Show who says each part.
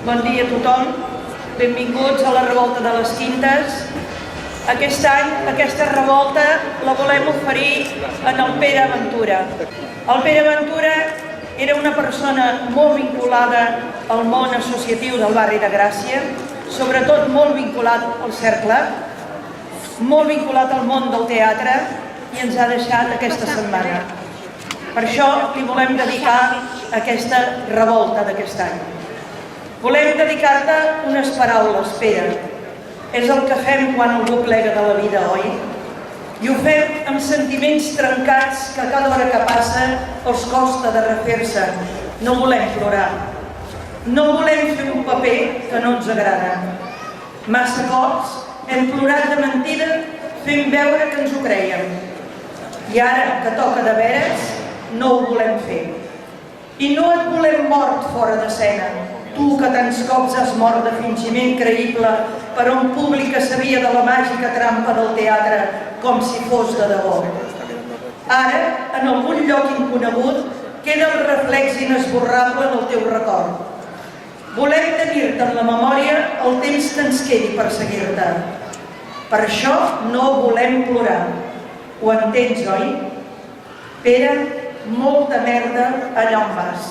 Speaker 1: Bon dia a tothom, benvinguts a la revolta de les Quintes. Aquest any, aquesta revolta la volem oferir en el Pere Ventura. El Pere Ventura era una persona molt vinculada al món associatiu del barri de Gràcia, sobretot molt vinculat al cercle, molt vinculat al món del teatre i ens ha deixat aquesta setmana. Per això li volem dedicar aquesta revolta d'aquest any. Volem dedicar-te unes paraules, Pere. És el que fem quan algú plega de la vida, oi? I ho fem amb sentiments trencats que cada hora que passa els costa de refer-se. No volem plorar. No volem fer un paper que no ens agrada. Massa cops hem plorat de mentida fent veure que ens ho creiem. I ara que toca de veres, no ho volem fer. I no et volem mort fora d'escena, tu que tants cops has mort de fingiment creïble per a un públic que sabia de la màgica trampa del teatre com si fos de debò. Ara, en algun lloc inconegut, queda el reflex inesborrable del teu record. Volem tenir-te en la memòria el temps que ens quedi per seguir-te. Per això no volem plorar. Ho entens, oi? Pere, molta merda allà on vas.